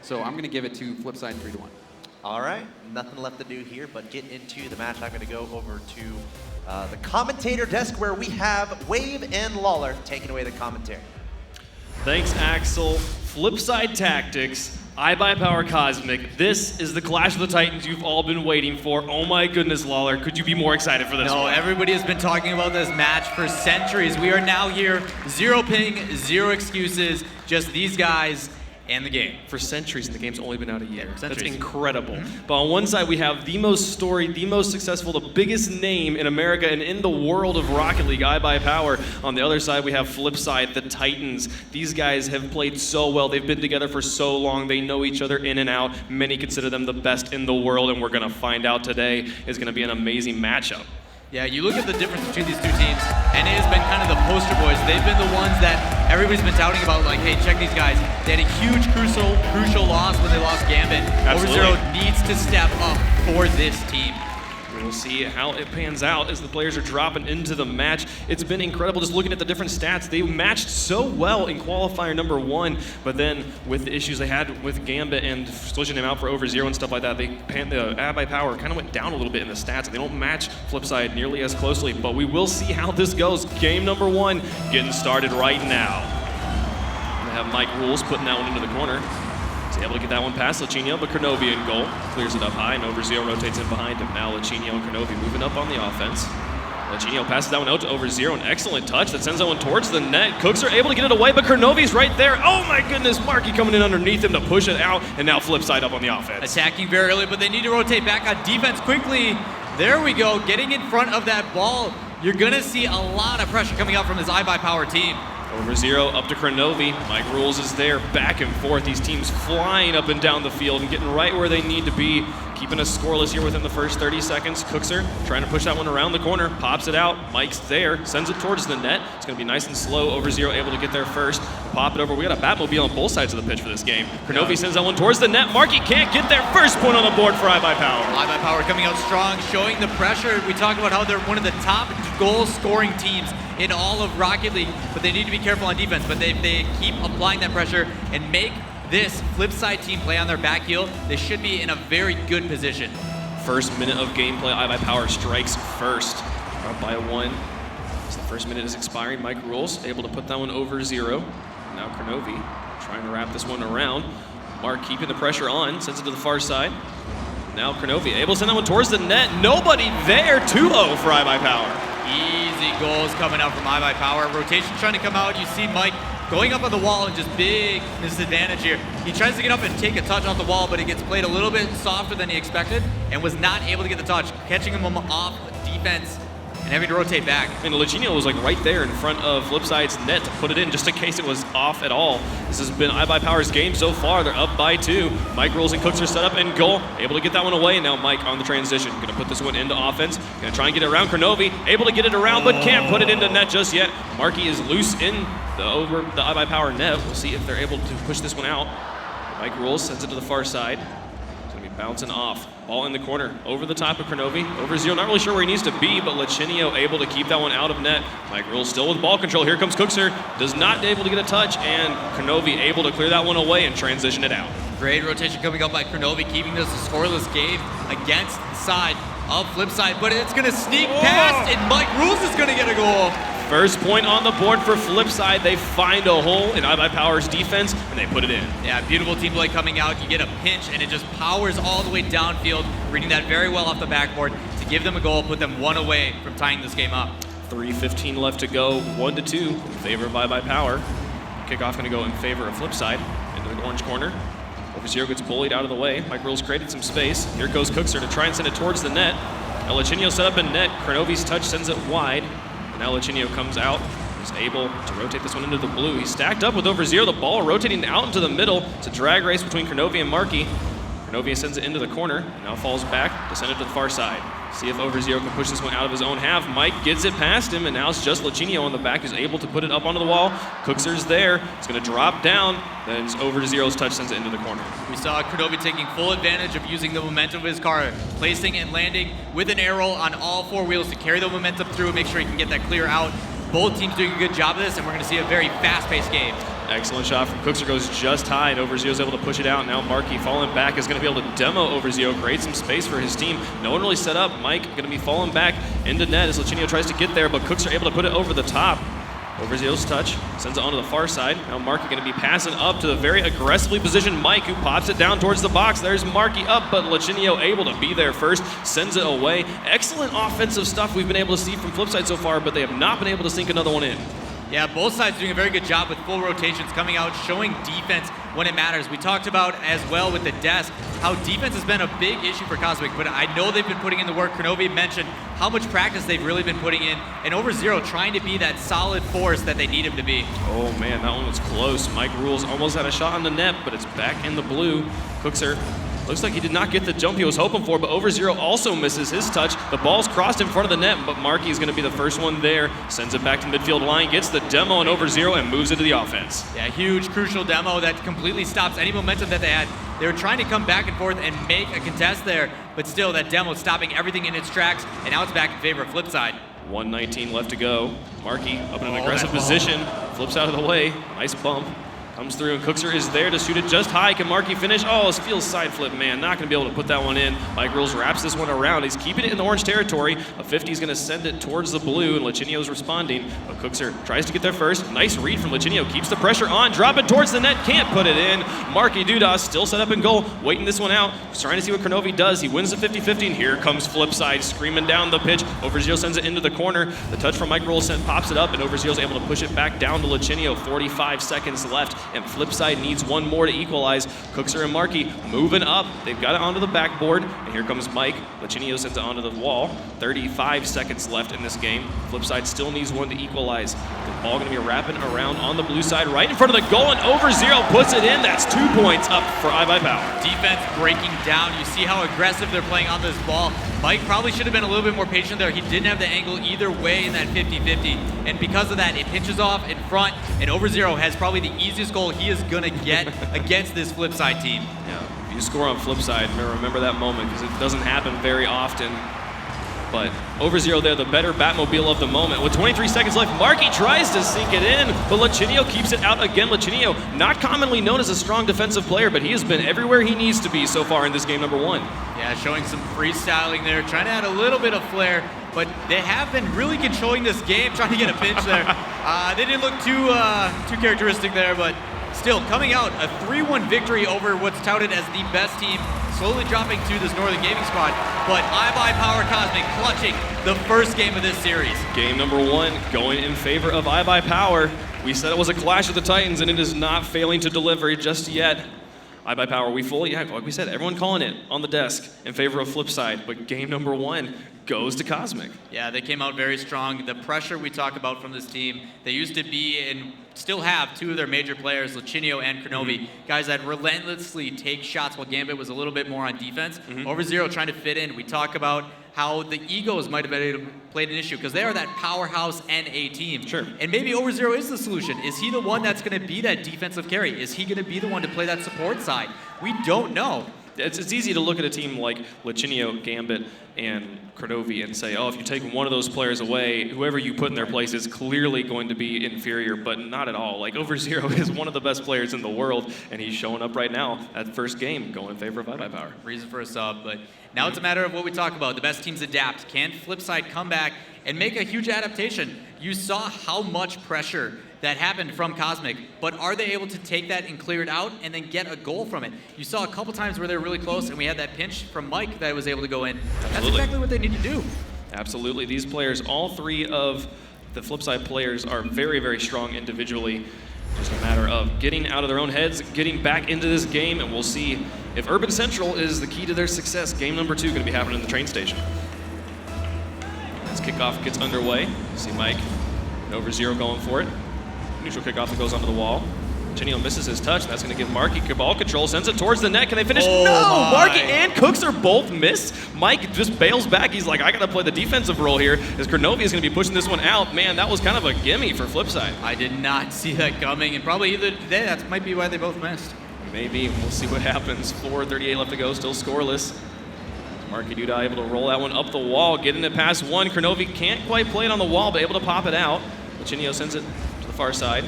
So I'm going to give it to Flipside 3-1. All right, nothing left to do here but get into the match. I'm going to go over to the commentator desk where we have Wave and Lawler taking away the commentary. Thanks, Axel. Flipside Tactics, iBUYPOWER Cosmic. This is the Clash of the Titans you've all been waiting for. Oh my goodness, Lawler. Could you be more excited for this one? No, everybody has been talking about this match for centuries. We are now here. Zero ping, zero excuses. Just these guys and the game. For centuries, and the game's only been out a year. Yeah, That's incredible. But on one side, we have the most storied, the most successful, the biggest name in America and in the world of Rocket League, iBUYPOWER. On the other side, we have Flipside, the Titans. These guys have played so well. They've been together for so long. They know each other in and out. Many consider them the best in the world, and we're going to find out today is going to be an amazing matchup. Yeah, you look at the difference between these two teams, and it has been kind of the poster boys. They've been the ones that everybody's been touting about, like, hey, check these guys. They had a huge crucial loss when they lost Gambit. Absolutely. Overzero needs to step up for this team. We'll see how it pans out as the players are dropping into the match. It's been incredible just looking at the different stats. They matched so well in qualifier number 1, but then with the issues they had with Gambit and switching him out for Overzero and stuff like that, the iBUYPOWER kind of went down a little bit in the stats. They don't match Flipside nearly as closely, but we will see how this goes. Game number 1 getting started right now. We have Mike Rules putting that one into the corner. He's able to get that one past Lachinio, but Kronovi in goal. Clears it up high, and Overzero rotates in behind him. Now Lachinio and Kronovi moving up on the offense. Lachinio passes that one out to Overzero, an excellent touch that sends that one towards the net. Cooks are able to get it away, but Kronovi's right there. Oh my goodness, Marky coming in underneath him to push it out, and now Flipside up on the offense. Attacking very early, but they need to rotate back on defense quickly. There we go, getting in front of that ball. You're gonna see a lot of pressure coming out from this iBUYPOWER team. Overzero up to Kronovi. Mike Rules is there, back and forth. These teams flying up and down the field and getting right where they need to be. Keeping us scoreless here within the first 30 seconds. Cookser trying to push that one around the corner, pops it out. Mike's there, sends it towards the net. It's going to be nice and slow. Overzero able to get there first. Pop it over. We got a Batmobile on both sides of the pitch for this game. Kronovi sends that one towards the net. Marky can't get there. First point on the board for iBUYPOWER. iBUYPOWER coming out strong, showing the pressure. We talk about how they're one of the top goal-scoring teams in all of Rocket League, but they need to be careful on defense. But if they keep applying that pressure and make this Flipside team play on their back heel, they should be in a very good position. First minute of gameplay, iBUYPOWER strikes first. Up by 1. As the first minute is expiring, Mike Rules able to put that one Overzero. Now Kronovi trying to wrap this one around. Mark keeping the pressure on, sends it to the far side. Now Kronovi able to send that one towards the net. Nobody there. 2-0 for iBUYPOWER. Easy goals coming out from iBUYPOWER. Rotation trying to come out. You see Mike going up on the wall and just big disadvantage here. He tries to get up and take a touch off the wall, but it gets played a little bit softer than he expected and was not able to get the touch, catching him off defense and having to rotate back. And Lachinio was like right there in front of Flipside's net to put it in just in case it was off at all. This has been iBUYPOWER's game so far. They're up by 2. Mike Rules and Cooks are set up in goal. Able to get that one away, and now Mike on the transition. Gonna put this one into offense. Gonna try and get it around Kronovi. Able to get it around, but can't put it into net just yet. Marky is loose in the iBUYPOWER net. We'll see if they're able to push this one out. Mike Rules sends it to the far side. Bouncing off. Ball in the corner. Over the top of Kronovi. Overzero, not really sure where he needs to be, but Lachinio able to keep that one out of net. Mike Rules still with ball control. Here comes Cookser. Does not able to get a touch, and Kronovi able to clear that one away and transition it out. Great rotation coming up by Kronovi, keeping this a scoreless game against the side of Flipside, but it's going to sneak past, and Mike Rules is going to get a goal. First point on the board for Flipside. They find a hole in iBUYPOWER's defense, and they put it in. Yeah, beautiful team play coming out. You get a pinch, and it just powers all the way downfield, reading that very well off the backboard to give them a goal, put them 1 away from tying this game up. 3:15 left to go, 1-2 in favor of iBUYPOWER. Kickoff going to go in favor of Flipside into the orange corner. Overzero gets bullied out of the way. Mike Rules created some space. Here goes Cookser to try and send it towards the net. Now Lachinio set up in net. Kronovi's touch sends it wide. Now Lachinio comes out, is able to rotate this one into the blue. He's stacked up with Overzero, the ball rotating out into the middle. It's a drag race between Kronovi and Marky. Kronovi sends it into the corner, now falls back to send it to the far side. See if Overzero can push this one out of his own half. Mike gets it past him, and now it's just Lachinio on the back who's able to put it up onto the wall. Cookser's there, it's gonna drop down, then it's Overzero's touch sends it into the corner. We saw Kronovi taking full advantage of using the momentum of his car, placing and landing with an arrow on all 4 wheels to carry the momentum through and make sure he can get that clear out. both teams doing a good job of this, and we're going to see a very fast-paced game. Excellent shot from Cookser, goes just high, and Overzero's able to push it out. Now Marky falling back is going to be able to demo Overzero, create some space for his team. No one really set up. Mike going to be falling back into net as Lachinio tries to get there, but Cookser able to put it over the top. Overzero's touch, sends it onto the far side. Now Marky going to be passing up to the very aggressively positioned Mike, who pops it down towards the box. There's Marky up, but Lachinio able to be there first, sends it away. Excellent offensive stuff we've been able to see from Flipside so far, but they have not been able to sink another one in. Yeah, both sides doing a very good job with full rotations, coming out, showing defense when it matters. We talked about as well with the desk how defense has been a big issue for Cosmic, but I know they've been putting in the work. Kronovi mentioned how much practice they've really been putting in, and Overzero trying to be that solid force that they need him to be. Oh man, that one was close. Mike Rules almost had a shot on the net, but it's back in the blue. Cookser looks like he did not get the jump he was hoping for, but Overzero also misses his touch. The ball's crossed in front of the net, but Marky is going to be the first one there. Sends it back to midfield line, gets the demo on Overzero, and moves into the offense. Yeah, huge, crucial demo that completely stops any momentum that they had. They were trying to come back and forth and make a contest there, but still that demo stopping everything in its tracks, and now it's back in favor of Flipside. 1:19 left to go. Marky up in an aggressive position, flips out of the way. Nice bump. Comes through, and Cookser is there to shoot it just high. Can Marky finish? Oh, it feels side flip, man. Not going to be able to put that one in. Mike Rules wraps this one around. He's keeping it in the orange territory. A 50 is going to send it towards the blue, and Lachinio's responding. But Cookser tries to get there first. Nice read from Lachinio. Keeps the pressure on. Drop it towards the net. Can't put it in. Marky Dudas still set up in goal. Waiting this one out. Trying to see what Kronovi does. He wins the 50-50, and here comes Flipside screaming down the pitch. Overzero sends it into the corner. The touch from Mike Rules pops it up, and Overzero's able to push it back down to Lachinio. 45 seconds left, and Flipside needs one more to equalize. Cookser and Marky moving up. They've got it onto the backboard, and here comes Mike. Lachinio sends it onto the wall. 35 seconds left in this game. Flipside still needs one to equalize. The ball going to be wrapping around on the blue side right in front of the goal, and Overzero puts it in. That's 2 points up for iBUYPOWER. Defense breaking down. You see how aggressive they're playing on this ball. Mike probably should have been a little bit more patient there. He didn't have the angle either way in that 50-50, and because of that, it pinches off in front, and Overzero has probably the easiest goal he is going to get against this Flipside team. Yeah, if you score on Flipside, remember that moment, because it doesn't happen very often. But Overzero there, the better Batmobile of the moment. With 23 seconds left, Marky tries to sink it in, but Lachinio keeps it out again. Lachinio, not commonly known as a strong defensive player, but he has been everywhere he needs to be so far in this game number one. Yeah, showing some freestyling there, trying to add a little bit of flair, but they have been really controlling this game, trying to get a pinch there. They didn't look too characteristic there, but still coming out a 3-1 victory over what's touted as the best team, slowly dropping to this Northern Gaming squad, but iBUYPOWER Cosmic clutching the first game of this series. Game number one going in favor of iBUYPOWER. We said it was a clash of the Titans, and it is not failing to deliver just yet. iBUYPOWER, like we said, everyone calling it on the desk in favor of Flipside, but game number one goes to Cosmic. Yeah, they came out very strong. The pressure we talk about from this team, they used to be and still have two of their major players, Lachinio and Kronovi, guys that relentlessly take shots while Gambit was a little bit more on defense. Overzero trying to fit in. We talk about how the egos might have played an issue because they are that powerhouse NA team. Sure. And maybe Overzero is the solution. Is he the one that's going to be that defensive carry? Is he going to be the one to play that support side? We don't know. It's easy to look at a team like Lachinio, Gambit, and Kronovi and say, oh, if you take one of those players away, whoever you put in their place is clearly going to be inferior, but not at all. Like, Overzero is one of the best players in the world, and he's showing up right now at first game, going in favor of iBUYPOWER. Reason for a sub, but now it's a matter of what we talk about. The best teams adapt. Can Flipside come back and make a huge adaptation? You saw how much pressure that happened from Cosmic, but are they able to take that and clear it out and then get a goal from it? You saw a couple times where they were really close, and we had that pinch from Mike that was able to go in. That's exactly what they need to do. Absolutely. These players, all three of the Flipside players, are very, very strong individually. Just a matter of getting out of their own heads, getting back into this game, and we'll see if Urban Central is the key to their success. Game number 2 going to be happening in the train station. As kickoff gets underway, you see Mike and Overzero going for it. Neutral kickoff that goes onto the wall. Chinio misses his touch. That's going to give Marky ball control. Sends it towards the net. Can they finish? Oh no! my. Marky and Cooks are both missed. Mike just bails back. He's like, I got to play the defensive role here, as Kronovi is going to be pushing this one out. Man, that was kind of a gimme for Flipside. I did not see that coming, and probably either day, that might be why they both missed. Maybe. We'll see what happens. 4:38 left to go. Still scoreless. Marky Duda able to roll that one up the wall, getting it past one. Kronovi can't quite play it on the wall, but able to pop it out. Lachinio sends it to the far side.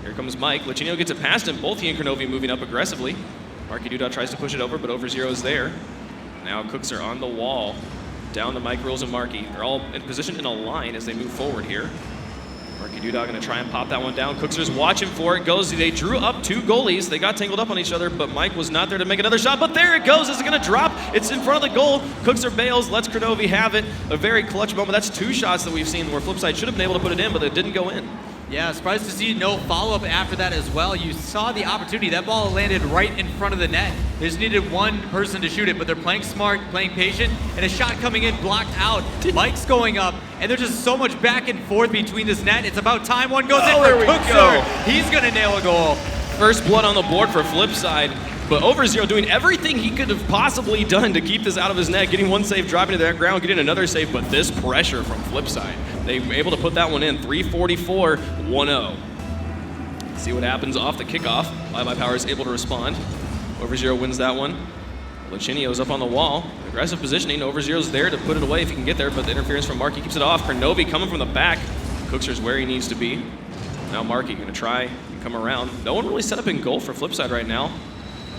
Here comes Mike. Lachinio gets it past him. Both he and Kronovi moving up aggressively. Marky Duda tries to push it over, but Overzero is there. Now Cooks are on the wall. Down to Mike, Rules, and Marky. They're all in position in a line as they move forward here. Marky Duda gonna try and pop that one down. Cookser's watching for it. Goes. They drew up 2 goalies. They got tangled up on each other, but Mike was not there to make another shot. But there it goes. Is it gonna drop? It's in front of the goal. Cookser bails, lets Kronovi have it. A very clutch moment. That's 2 shots that we've seen where Flipside should have been able to put it in, but it didn't go in. Yeah, surprised to see no follow-up after that as well. You saw the opportunity. That ball landed right in front of the net. They just needed one person to shoot it, but they're playing smart, playing patient, and a shot coming in blocked out. Mike's going up, and there's just so much back and forth between this net. It's about time. One goes in for Cookser. He's going to nail a goal. First blood on the board for Flipside, but Overzero doing everything he could have possibly done to keep this out of his net, getting one save, dropping to the ground, getting another save, but this pressure from Flipside, they were able to put that one in. 3:44, 1-0. See what happens off the kickoff. iBUYPOWER is able to respond. Overzero wins that one. Lachinio's up on the wall. Aggressive positioning. Overzero's there to put it away if he can get there, but the interference from Marky keeps it off. Kronovi coming from the back. Cookser's where he needs to be. Now Marky gonna try and come around. No one really set up in goal for Flipside right now.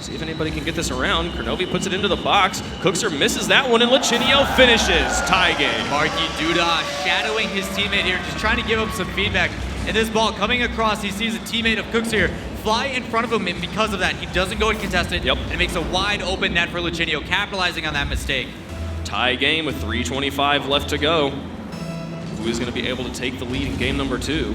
See if anybody can get this around. Kronovi puts it into the box. Cookser misses that one, and Lachinio finishes. Tie game. Marky Duda shadowing his teammate here, just trying to give him some feedback. And this ball coming across, he sees a teammate of Cooks here fly in front of him, and because of that, he doesn't go and contest it. Yep. And it makes a wide open net for Lachinio, capitalizing on that mistake. Tie game with 3:25 left to go. Who is going to be able to take the lead in game number 2?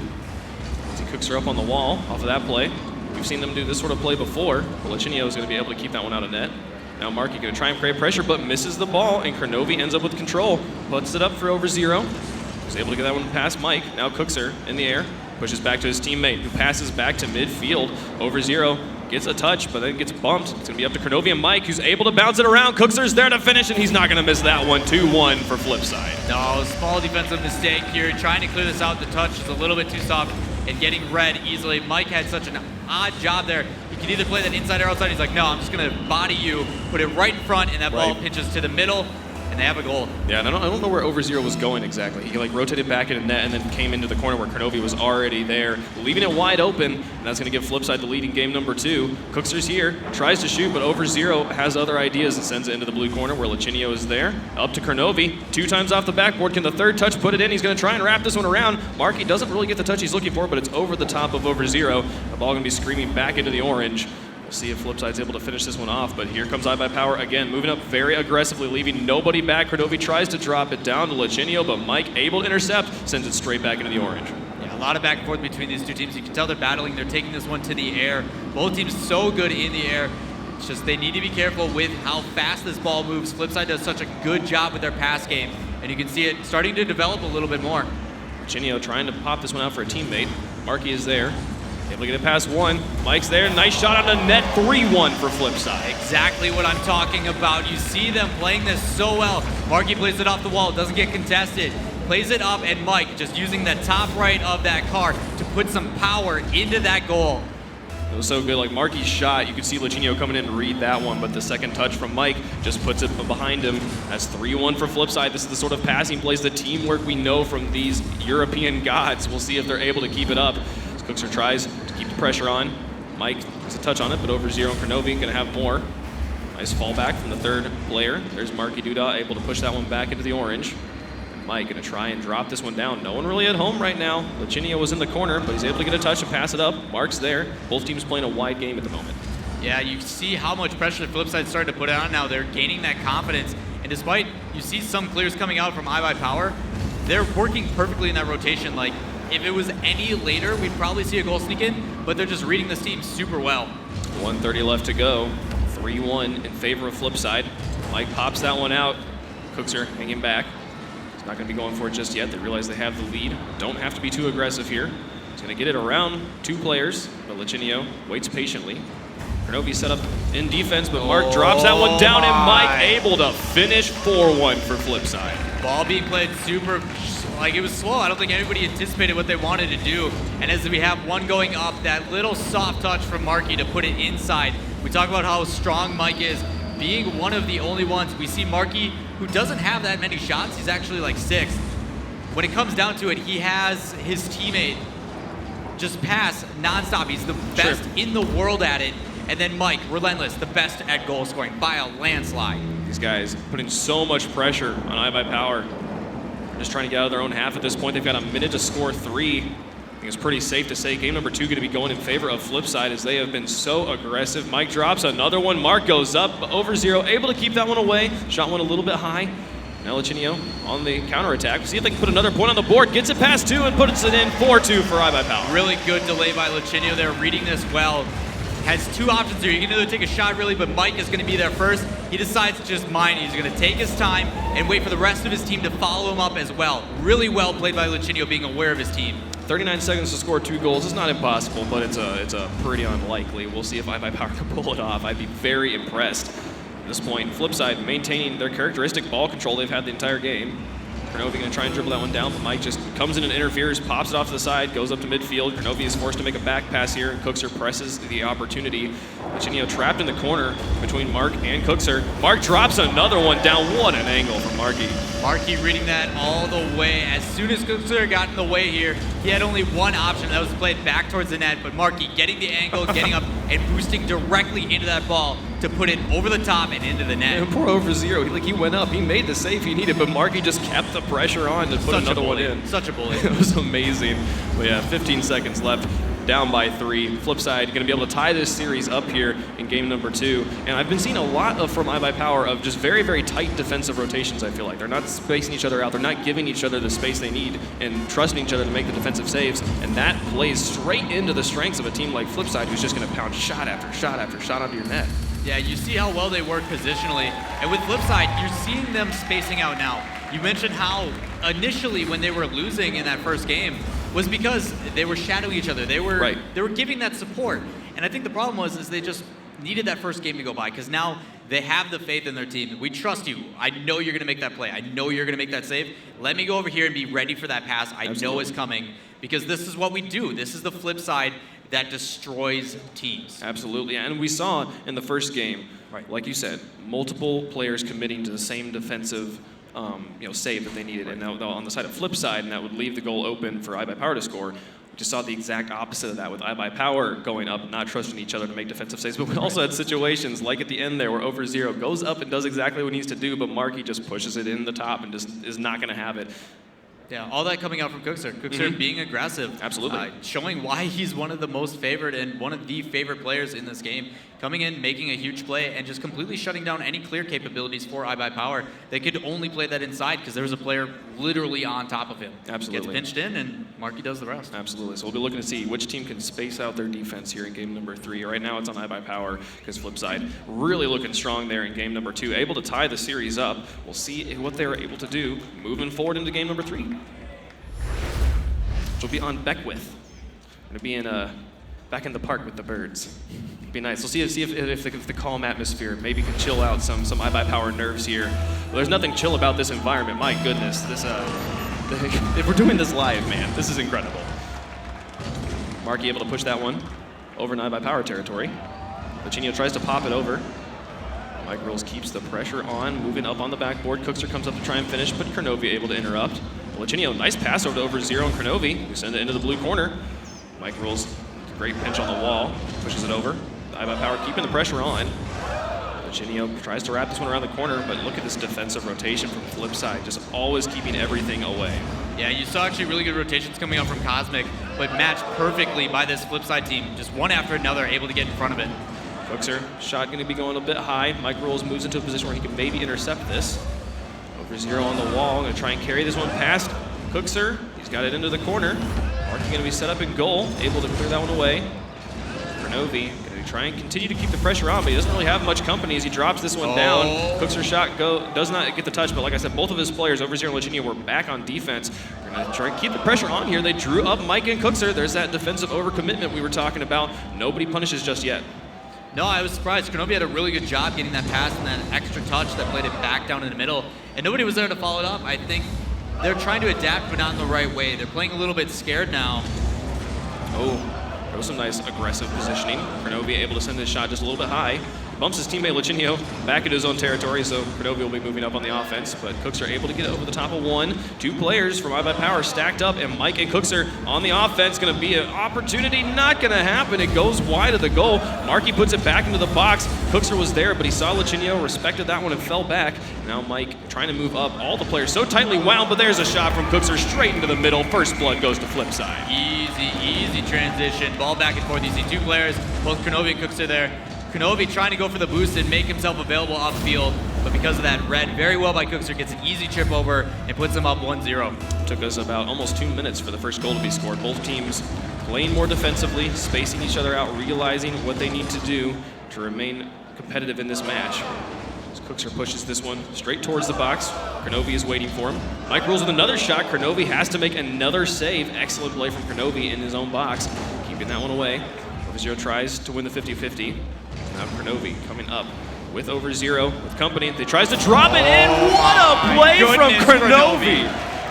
See Cookser up on the wall off of that play. We've seen them do this sort of play before. Lachinio is going to be able to keep that one out of net. Now Marky going to try and create pressure, but misses the ball, and Kronovi ends up with control. Puts it up for Overzero. He's able to get that one past Mike. Now Cookser in the air. Pushes back to his teammate, who passes back to midfield. Overzero gets a touch, but then gets bumped. It's going to be up to Kronovi and Mike, who's able to bounce it around. Cookser's there to finish, and he's not going to miss that one. 2-1 for Flipside. No, small defensive mistake here. Trying to clear this out. The touch is a little bit too soft and getting red easily. Mike had such an odd job there. He could either play that inside or outside. He's like, no, I'm just going to body you, put it right in front, and that ball pitches to the middle, and they have a goal. Yeah, and I don't know where Overzero was going exactly. He like rotated back in the net and then came into the corner where Kronovi was already there, leaving it wide open, and that's going to give Flipside the lead in game number 2. Cookser's here, tries to shoot, but Overzero has other ideas and sends it into the blue corner where Lachinio is there. Up to Kronovi, 2 times off the backboard. Can the third touch put it in? He's going to try and wrap this one around. Marky doesn't really get the touch he's looking for, but it's over the top of Overzero. The ball going to be screaming back into the orange. See if Flipside's able to finish this one off, but here comes iBUYPOWER again, moving up very aggressively, leaving nobody back. Kronovi tries to drop it down to Lachinio, but Mike able to intercept, sends it straight back into the orange. Yeah, a lot of back and forth between these two teams. You can tell they're battling. They're taking this one to the air. Both teams so good in the air. It's just they need to be careful with how fast this ball moves. Flipside does such a good job with their pass game, and you can see it starting to develop a little bit more. Lachinio trying to pop this one out for a teammate. Marky is there. Able to get it past one. Mike's there. Nice shot on the net. 3-1 for Flipside. Exactly what I'm talking about. You see them playing this so well. Marky plays it off the wall. Doesn't get contested. Plays it up, and Mike just using the top right of that car to put some power into that goal. It was so good. Like Marky's shot, you could see Lachinio coming in and read that one, but the second touch from Mike just puts it behind him. That's 3-1 for Flipside. This is the sort of passing plays, the teamwork we know from these European gods. We'll see if they're able to keep it up. Cookser tries to keep the pressure on. Mike gets a touch on it, but Overzero and Kronovi going to have more. Nice fallback from the third player. There's Marky Duda able to push that one back into the orange. And Mike going to try and drop this one down. No one really at home right now. Lachinio was in the corner, but he's able to get a touch and pass it up. Mark's there. Both teams playing a wide game at the moment. Yeah, you see how much pressure the Flipside's starting to put on now. They're gaining that confidence. And despite you see some clears coming out from iBUYPOWER, they're working perfectly in that rotation. Like, if it was any later, we'd probably see a goal sneak in, but they're just reading this team super well. 1:30 left to go. 3-1 in favor of Flipside. Mike pops that one out. Cookser hanging back. He's not going to be going for it just yet. They realize they have the lead. Don't have to be too aggressive here. He's going to get it around 2 players, but Lachinio waits patiently. Kronovi set up in defense, but Mark drops that one down, and Mike able to finish 4-1 for Flipside. Ball being played super, like it was slow. I don't think anybody anticipated what they wanted to do. And as we have one going up, that little soft touch from Marky to put it inside. We talk about how strong Mike is, being one of the only ones. We see Marky, who doesn't have that many shots. He's actually like 6th. when it comes down to it, he has his teammate just pass nonstop. He's the best in the world at it. And then Mike, relentless, the best at goal scoring by a landslide. These guys putting so much pressure on iBUYPOWER. Just trying to get out of their own half at this point. They've got a minute to score 3. I think it's pretty safe to say game number 2 going to be going in favor of Flipside as they have been so aggressive. Mike drops another one. Mark goes up over 0, able to keep that one away. Shot one a little bit high. Now Lichinio on the counterattack. See if they can put another point on the board. Gets it past 2 and puts it in 4-2 for iBUYPOWER. Really good delay by Lichinio there, reading this well. Has 2 options here. You can either take a shot really, but Mike is going to be there first. He decides to just mine. He's going to take his time and wait for the rest of his team to follow him up as well. Really well played by Lichinio, being aware of his team. 39 seconds to score 2 goals. It's not impossible, but it's a pretty unlikely. We'll see if iBUYPOWER can pull it off. I'd be very impressed at this point. Flipside maintaining their characteristic ball control they've had the entire game. Kronovi going to try and dribble that one down, but Mike just comes in and interferes, pops it off to the side, goes up to midfield. Kronovi is forced to make a back pass here, and Cookser presses the opportunity. Lichinio trapped in the corner between Mark and Cookser. Mark drops another one down. What an angle from Marky. Marky reading that all the way. As soon as Cookser got in the way here, he had only one option. That was played back towards the net, but Marky getting the angle, getting up, and boosting directly into that ball to put it over the top and into the net. And poor over 0. He went up. He made the save he needed, but Marky just kept the pressure on to put another one in. Such a bully. It was amazing. But yeah, 15 seconds left. Down by 3. Flipside going to be able to tie this series up here in game number 2. And I've been seeing a lot from iBUYPOWER of just very, very tight defensive rotations, I feel like. They're not spacing each other out. They're not giving each other the space they need and trusting each other to make the defensive saves. And that plays straight into the strengths of a team like Flipside, who's just going to pound shot after shot after shot onto your net. Yeah, you see how well they work positionally. And with Flipside, you're seeing them spacing out now. You mentioned how initially when they were losing in that first game was because they were shadowing each other. They were giving that support. And I think the problem was they just needed that first game to go by because now they have the faith in their team. We trust you. I know you're going to make that play. I know you're going to make that save. Let me go over here and be ready for that pass I know is coming because this is what we do. This is the flip side that destroys teams. Absolutely, and we saw in the first game, like you said, multiple players committing to the same defensive save that they needed. And now on the side of Flipside, and that would leave the goal open for iBUYPOWER to score. We just saw the exact opposite of that with iBUYPOWER going up, not trusting each other to make defensive saves. But we also had situations like at the end there where over 0 goes up and does exactly what he needs to do, but Marky just pushes it in the top and just is not going to have it. Yeah, all that coming out from Cookser. Cookser being aggressive. Absolutely. Showing why he's one of the most favored and one of the favorite players in this game. Coming in, making a huge play, and just completely shutting down any clear capabilities for iBUYPOWER. They could only play that inside because there was a player literally on top of him. Absolutely. Gets pinched in, and Marky does the rest. Absolutely. So we'll be looking to see which team can space out their defense here in game number 3. Right now it's on iBUYPOWER because Flipside really looking strong there in game number 2. Able to tie the series up. We'll see what they're able to do moving forward into game number 3. Which will be on Beckwith. Going to be in back in the park with the birds. Be nice. We'll see if the calm atmosphere maybe can chill out some iBUYPOWER nerves here. Well, there's nothing chill about this environment. My goodness, this if we're doing this live, man, this is incredible. Marky able to push that one over in iBUYPOWER territory. Lichinio tries to pop it over. Mike Rolls keeps the pressure on, moving up on the backboard. Cookser comes up to try and finish, but Kronovi able to interrupt. Lichinio, nice pass over to over 0 and Kronovi. We send it into the blue corner. Mike Rolls, great pinch on the wall, pushes it over. iBUYPOWER keeping the pressure on. Lichinio tries to wrap this one around the corner, but look at this defensive rotation from Flipside, just always keeping everything away. Yeah, you saw actually really good rotations coming out from Cosmic, but matched perfectly by this Flipside team. Just one after another, able to get in front of it. Cookser, shot going to be going a bit high. Mike Rolls moves into a position where he can maybe intercept this. Over 0 on the wall, going to try and carry this one past Cookser. He's got it into the corner. Marky going to be set up in goal, able to clear that one away. Kronovi going to try and continue to keep the pressure on, but he doesn't really have much company as he drops this one down. Cookser's shot does not get the touch, but like I said, both of his players, over 0 and Lichinio, were back on defense. They're going to try and keep the pressure on here. They drew up Mike and Cookser. There's that defensive overcommitment we were talking about. Nobody punishes just yet. No, I was surprised. Kronovi had a really good job getting that pass and that extra touch that played it back down in the middle, and nobody was there to follow it up. I think they're trying to adapt, but not in the right way. They're playing a little bit scared now. Oh, there was some nice aggressive positioning. Kronovi able to send this shot just a little bit high. bumps his teammate Lachinio back into his own territory, so Kronovi will be moving up on the offense, but Cooks are able to get over the top of one. 2 players from iBUYPOWER stacked up, and Mike and Cooks are on the offense. Going to be an opportunity, not going to happen. It goes wide of the goal. Marky puts it back into the box. Cookser was there, but he saw Lachinio, respected that one, and fell back. Now Mike trying to move up. All the players so tightly wound, but there's a shot from Cookser straight into the middle. First blood goes to Flipside. Easy transition. Ball back and forth. You see 2 players, both Kronovi and Cooks are there. Kronovi trying to go for the boost and make himself available upfield, but because of that red, very well by Cookser, gets an easy chip over and puts him up 1-0. Took us about almost 2 minutes for the first goal to be scored. Both teams playing more defensively, spacing each other out, realizing what they need to do to remain competitive in this match. As Cookser pushes this one straight towards the box. Kronovi is waiting for him. Mike rules with another shot. Kronovi has to make another save. Excellent play from Kronovi in his own box, keeping that one away. Over0 tries to win the 50-50. Now Kronovi coming up with Over0 with company. They tries to drop it in. What a play from Kronovi!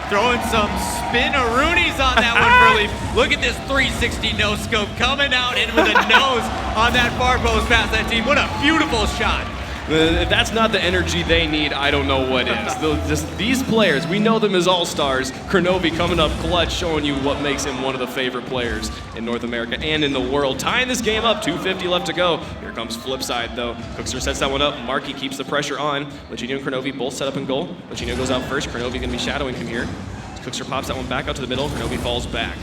Throwing some spin-a-roonies on that one for Leaf. Look at this 360 no-scope coming out in with a nose on that far post past that team. What a beautiful shot. If that's not the energy they need, I don't know what is. These players, we know them as all-stars. Kronovi coming up clutch, showing you what makes him one of the favorite players in North America and in the world. Tying this game up, 2:50 left to go. Here comes Flipside, though. Cookser sets that one up. Marky keeps the pressure on. Lachinio and Kronovi both set up in goal. Lachinio goes out first. Kronovi going to be shadowing him here. Cookser pops that one back out to the middle. Kronovi falls back.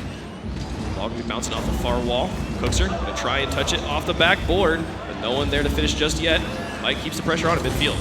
Ball going to be bouncing off the far wall. Cookser going to try and touch it off the backboard, but no one there to finish just yet. Mike keeps the pressure on at midfield.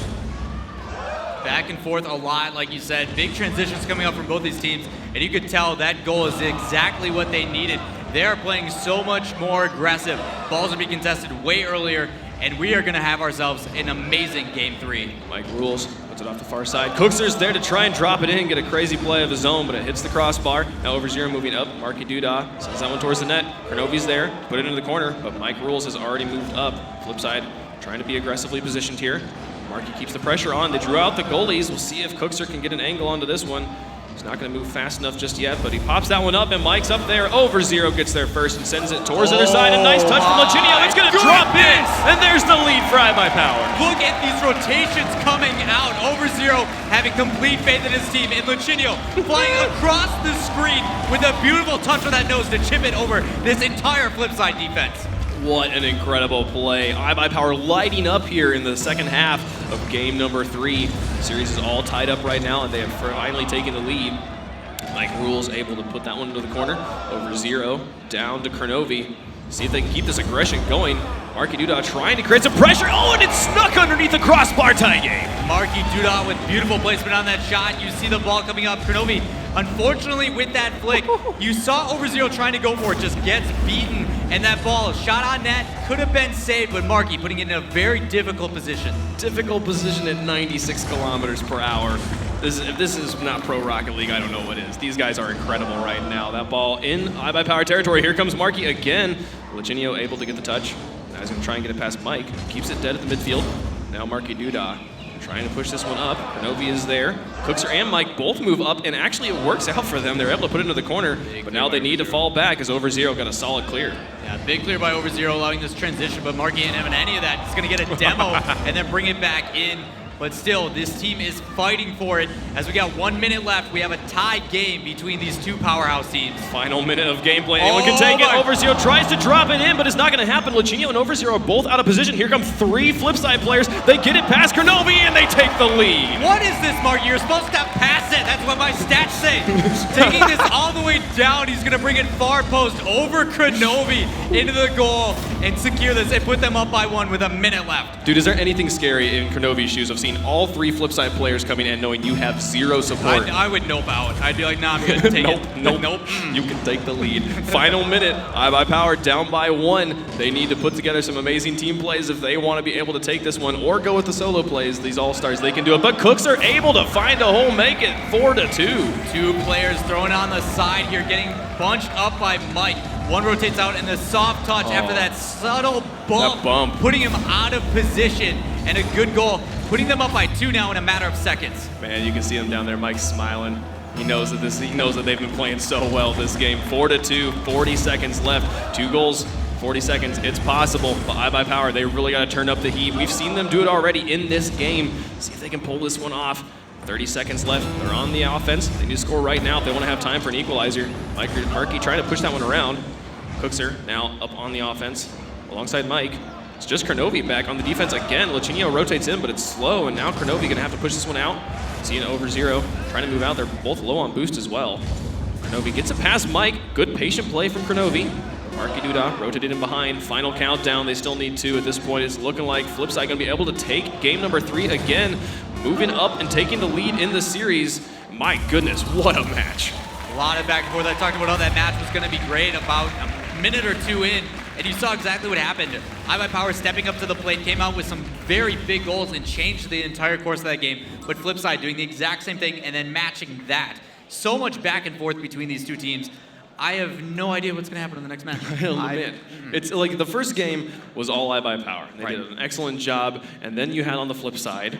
Back and forth a lot, like you said. Big transitions coming up from both these teams, and you could tell that goal is exactly what they needed. They are playing so much more aggressive. Balls are being contested way earlier, and we are going to have ourselves an amazing Game 3. Mike rules, puts it off the far side. Cookser's there to try and drop it in, get a crazy play of his own, but it hits the crossbar. Now Over0 moving up. Marky Duda sends that one towards the net. Kronovi's there, put it into the corner, but Mike rules has already moved up. Flipside trying to be aggressively positioned here. Marky keeps the pressure on. They drew out the goalies. We'll see if Cookser can get an angle onto this one. He's not going to move fast enough just yet, but he pops that one up, and Mike's up there. Over0 gets there first and sends it towards the other side. A nice touch from Lachinio. It's going to drop in, and there's the lead for iBUYPOWER. Look at these rotations coming out. Over0 having complete faith in his team, and Lachinio flying across the screen with a beautiful touch with that nose to chip it over this entire Flipside defense. What an incredible play. iBUYPOWER lighting up here in the second half of game number 3. The series is all tied up right now, and they have finally taken the lead. Mike Rules able to put that one into the corner. Over0 down to Kronovi. See if they can keep this aggression going. Marky Duda trying to create some pressure. Oh, and it snuck underneath the crossbar. Tie game. Marky Duda with beautiful placement on that shot. You see the ball coming up. Kronovi, unfortunately with that flick, you saw Over0 trying to go for it, just gets beaten. And that ball, shot on net, could have been saved, but Marky putting it in a very difficult position. Difficult position at 96 kilometers per hour. If this is not Pro Rocket League, I don't know what is. These guys are incredible right now. That ball in iBUYPOWER territory. Here comes Marky again. Lachinio able to get the touch. Now he's going to try and get it past Mike. Keeps it dead at the midfield. Now Marky Duda trying to push this one up. Kronovi is there. Cookser and Mike both move up, and actually it works out for them. They're able to put it into the corner, but now they need to fall back as Over0 got a solid clear. Yeah, big clear by Over0 allowing this transition, but Marky ain't having any of that. He's going to get a demo and then bring it back in. But still, this team is fighting for it. As we got 1 minute left, we have a tie game between these two powerhouse teams. Final minute of gameplay. Anyone can take it. Over0 tries to drop it in, but it's not going to happen. Lachinio and Over0 are both out of position. Here come 3 Flipside players. They get it past Kronovi, and they take the lead. What is this, Mark? You're supposed to pass it. That's what my stats say. Taking this all the way down, he's going to bring it far post over Kronovi into the goal and secure this and put them up by 1 with a minute left. Dude, is there anything scary in Kronovi's shoes? I've seen all 3 Flipside players coming in knowing you have 0 support. I would nope out. I'd be like, nah, I'm good. Take it. Nope. You can take the lead. Final minute. iBUYPOWER down by 1. They need to put together some amazing team plays if they want to be able to take this one, or go with the solo plays. These all-stars, they can do it. But Cooks are able to find a hole, make it 4-2. 2 players thrown on the side here, getting bunched up by Mike. One rotates out, and the soft touch after that subtle bump, putting him out of position, and a good goal, putting them up by 2 now in a matter of seconds. Man, you can see him down there, Mike's smiling. He knows that they've been playing so well this game. 4-2, 40 seconds left. 2 goals 40 seconds, it's possible, but iBUYPOWER, they really got to turn up the heat. We've seen them do it already in this game. See if they can pull this one off. 30 seconds left, they're on the offense. They need to score right now if they want to have time for an equalizer. Marky trying to push that one around. Cookser now up on the offense alongside Mike. It's just Kronovi back on the defense again. Lachinio rotates in, but it's slow, and now Kronovi gonna have to push this one out. Seeing over 0, trying to move out. They're both low on boost as well. Kronovi gets it past Mike. Good patient play from Kronovi. Marky Duda rotated in behind. Final countdown. They still need 2 at this point. It's looking like Flipside gonna be able to take game number 3 again, moving up and taking the lead in the series. My goodness, what a match. A lot of back and forth. I talked about how that match was going to be great about a minute or 2 in, and you saw exactly what happened. iBUYPOWER stepping up to the plate, came out with some very big goals and changed the entire course of that game. But Flipside doing the exact same thing and then matching that. So much back and forth between these 2 teams. I have no idea what's going to happen in the next match. It's like the first game was all iBUYPOWER. They did an excellent job, and then you had on the flip side,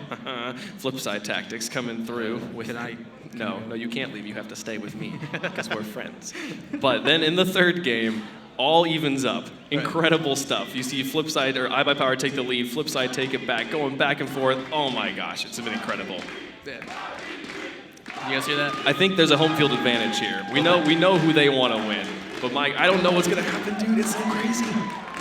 Flipside tactics coming through. No, you can't leave. You have to stay with me because we're friends. But then in the third game, all evens up. Incredible stuff. You see Flipside or iBUYPOWER take the lead, Flipside take it back, going back and forth. Oh my gosh, it's been incredible. You guys hear that? I think there's a home field advantage here. We know who they want to win. But Mike, I don't know what's gonna happen, dude. It's so crazy.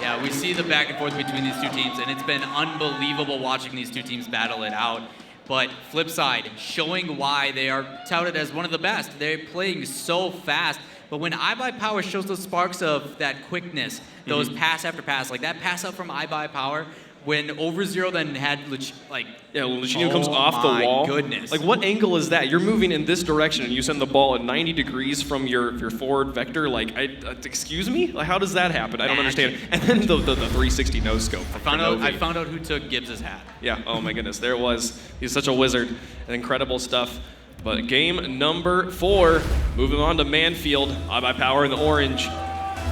Yeah, we see the back and forth between these 2 teams, and it's been unbelievable watching these 2 teams battle it out. But Flipside showing why they are touted as one of the best. They're playing so fast. But when iBUYPOWER shows those sparks of that quickness, those pass after pass, like that pass up from iBUYPOWER, when over 0 then had when Lachinio comes off the wall. Oh my goodness. Like what angle is that? You're moving in this direction and you send the ball at 90 degrees from your forward vector. Like, excuse me? Like, how does that happen? I don't understand. And then the 360 no scope. I found out who took Gibbs' hat. Yeah, oh my goodness, there it was. He's such a wizard and incredible stuff. But game number 4, moving on to Manfield. iBUYPOWER in the orange.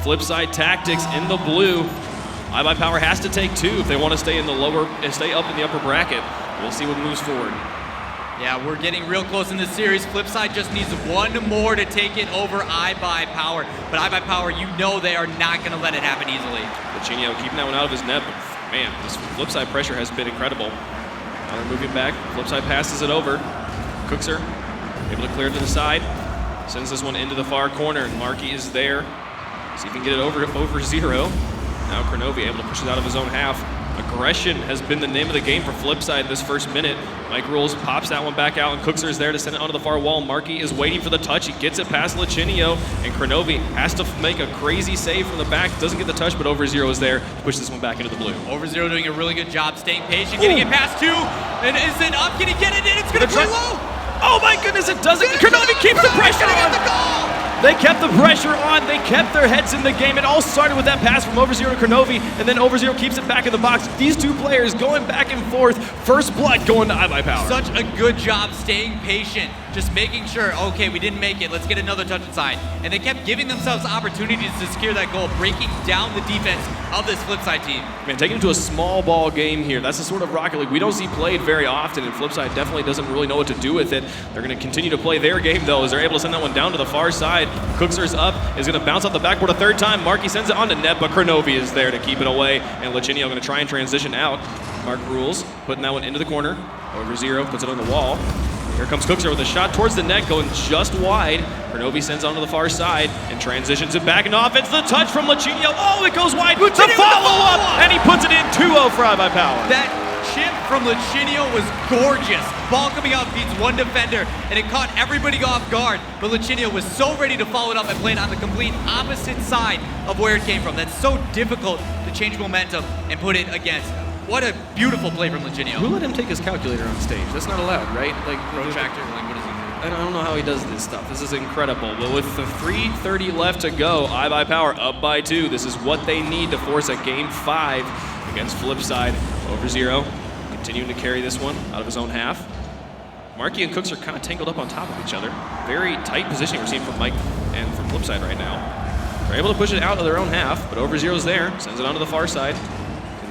Flipside Tactics in the blue. iBUYPOWER has to take 2 if they want to stay up in the upper bracket. We'll see what moves forward. Yeah, we're getting real close in this series. Flipside just needs 1 more to take it over iBUYPOWER. But iBUYPOWER, you know they are not going to let it happen easily. Lachinio keeping that one out of his net, but man, this Flipside pressure has been incredible. Now they're moving back. Flipside passes it over. Cookser able to clear to the side. Sends this one into the far corner. Marky is there. See if he can get it over 0. Now Kronovi able to push it out of his own half. Aggression has been the name of the game for Flipside this first minute. Mike Rules pops that one back out, and Cookser is there to send it onto the far wall. Marky is waiting for the touch. He gets it past Lachinio, and Kronovi has to make a crazy save from the back. Doesn't get the touch, but over 0 is there to push this one back into the blue. Over 0 doing a really good job, staying patient, getting it past 2. And is it up? Can he get it in? It's going to play low. Oh my goodness, it doesn't. Kronovi keeps the pressure on. They kept the pressure on. They kept their heads in the game. It all started with that pass from over 0 to Kronovi, and then over 0 keeps it back in the box. These 2 players going back and forth. First blood going to iBUYPOWER. Such a good job staying patient, just making sure, okay, we didn't make it. Let's get another touch inside. And they kept giving themselves opportunities to secure that goal, breaking down the defense of this Flipside team. Man, taking them to a small ball game here. That's the sort of Rocket League we don't see played very often, and Flipside definitely doesn't really know what to do with it. They're going to continue to play their game, though, as they're able to send that one down to the far side. Cookser's up, is going to bounce off the backboard a 3rd time. Marky sends it on to net, but Kronovi is there to keep it away, and Lachinio going to try and transition out. Mark Rules putting that one into the corner. Over 0, puts it on the wall. Here comes Cookser with a shot towards the net, going just wide. Kronovi sends onto the far side and transitions it back in offense. The touch from Lachinio. Oh, it goes wide. The follow-up, and he puts it in 2-0 for iBUYPOWER. That chip from Lachinio was gorgeous. Ball coming out beats 1 defender, and it caught everybody off guard. But Lachinio was so ready to follow it up and play it on the complete opposite side of where it came from. That's so difficult to change momentum and put it against. What a beautiful play from Lachinio. Who let him take his calculator on stage? That's not allowed, right? Like protractor, like what is he doing? I don't know how he does this stuff. This is incredible. But with the 3:30 left to go, iBUYPOWER up by 2. This is what they need to force a game 5 against Flipside. Over 0, continuing to carry this one out of his own half. Marky and Cooks are kind of tangled up on top of each other. Very tight positioning we're seeing from Mike and from Flipside right now. They're able to push it out of their own half, but over 0's there, sends it onto the far side.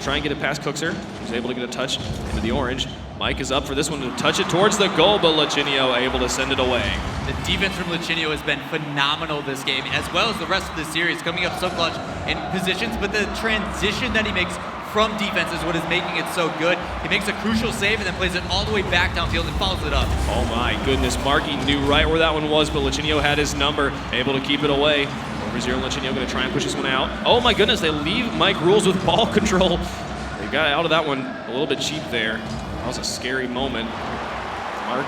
Try and get it past Cookser. He's able to get a touch into the orange. Mike is up for this one to touch it towards the goal, but Lachinio able to send it away. The defense from Lachinio has been phenomenal this game, as well as the rest of the series, coming up so clutch in positions, but the transition that he makes from defense is what is making it so good. He makes a crucial save and then plays it all the way back downfield and follows it up. Oh my goodness, Marky knew right where that one was, but Lachinio had his number, able to keep it away. Over 0, Lachinio going to try and push this one out. Oh my goodness, they leave Mike Rules with ball control. They got out of that one a little bit cheap there. That was a scary moment. Mark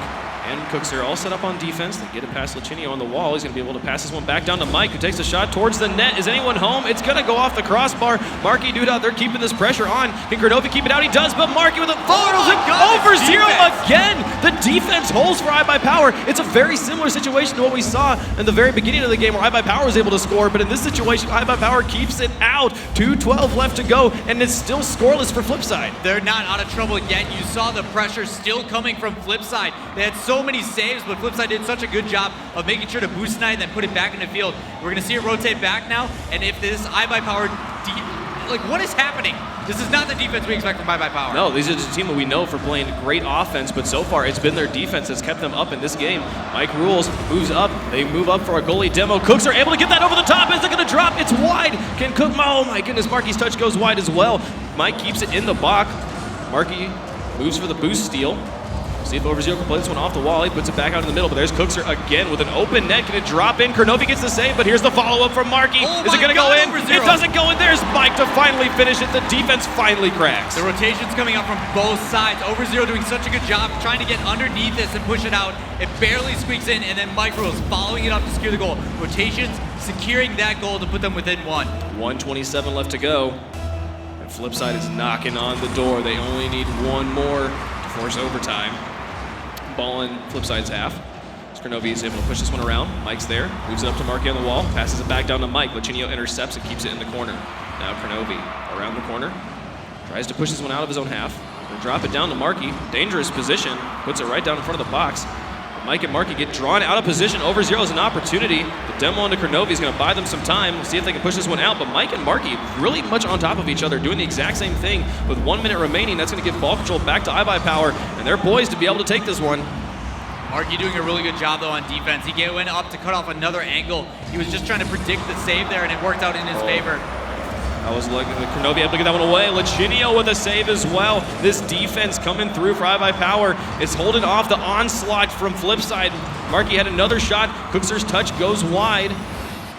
and Cooks are all set up on defense. They get it past Lachinio on the wall. He's going to be able to pass this one back down to Mike, who takes a shot towards the net. Is anyone home? It's going to go off the crossbar. Marky dude out there keeping this pressure on. Can Kronovi keep it out? He does, but Marky with a over 0 again. The defense holds for iBUYPOWER. It's a very similar situation to what we saw in the very beginning of the game where iBUYPOWER was able to score, but in this situation, iBUYPOWER keeps it out. 2:12 left to go, and it's still scoreless for Flipside. They're not out of trouble yet. You saw the pressure still coming from Flipside. They had so many saves, but Flipside did such a good job of making sure to boost tonight and then put it back in the field. We're going to see it rotate back now, and if this iBUYPOWER, like, what is happening? This is not the defense we expect from iBUYPOWER. No, these are the team that we know for playing great offense, but so far it's been their defense that's kept them up in this game. Mike Rules moves up. They move up for a goalie demo. Cooks are able to get that over the top. Is it going to drop? It's wide. Can Cook? Oh my goodness, Marky's touch goes wide as well. Mike keeps it in the box. Marky moves for the boost steal. See if Over 0 can play this one off the wall. He puts it back out in the middle, but there's Cookser again with an open net. Can it drop in? Kronovi gets the save, but here's the follow-up from Marky. Is it going to go in? It doesn't go in. There's Mike to finally finish it. The defense finally cracks. The rotation's coming out from both sides. Over 0 doing such a good job trying to get underneath this and push it out. It barely squeaks in, and then Mike Rules following it up to secure the goal. Rotations securing that goal to put them within 1. 1:27 left to go. And Flipside is knocking on the door. They only need one more to force overtime. Ball in Flipside's half. Kronovi is able to push this one around. Mike's there, moves it up to Marky on the wall, passes it back down to Mike. Lachinio intercepts and keeps it in the corner. Now Kronovi around the corner, tries to push this one out of his own half. Will drop it down to Marky. Dangerous position, puts it right down in front of the box. Mike and Marky get drawn out of position. Over 0 is an opportunity. The demo onto Kronovi is going to buy them some time, see if they can push this one out. But Mike and Marky really much on top of each other, doing the exact same thing. With 1 minute remaining, that's going to give ball control back to iBUYPOWER, and they're poised to be able to take this one. Marky doing a really good job though on defense. He went up to cut off another angle. He was just trying to predict the save there, and it worked out in his favor. I was looking at Kronovi able to get that one away. Lachinio with a save as well. This defense coming through for iBUYPOWER is holding off the onslaught from Flipside. Marky had another shot. Cookser's touch goes wide.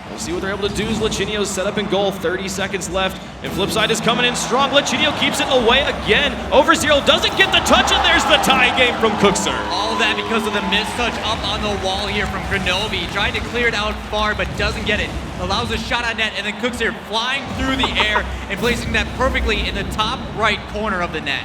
We'll see what they're able to do as Lachinio's set up in goal. 30 seconds left, and Flipside is coming in strong. Lachinio keeps it away again. Over 0 doesn't get the touch, and there's the tie game from Cookser. All of that because of the mistouch up on the wall here from Kronovi. Trying to clear it out far, but doesn't get it. Allows a shot on net, and then Cookser flying through the air and placing that perfectly in the top right corner of the net.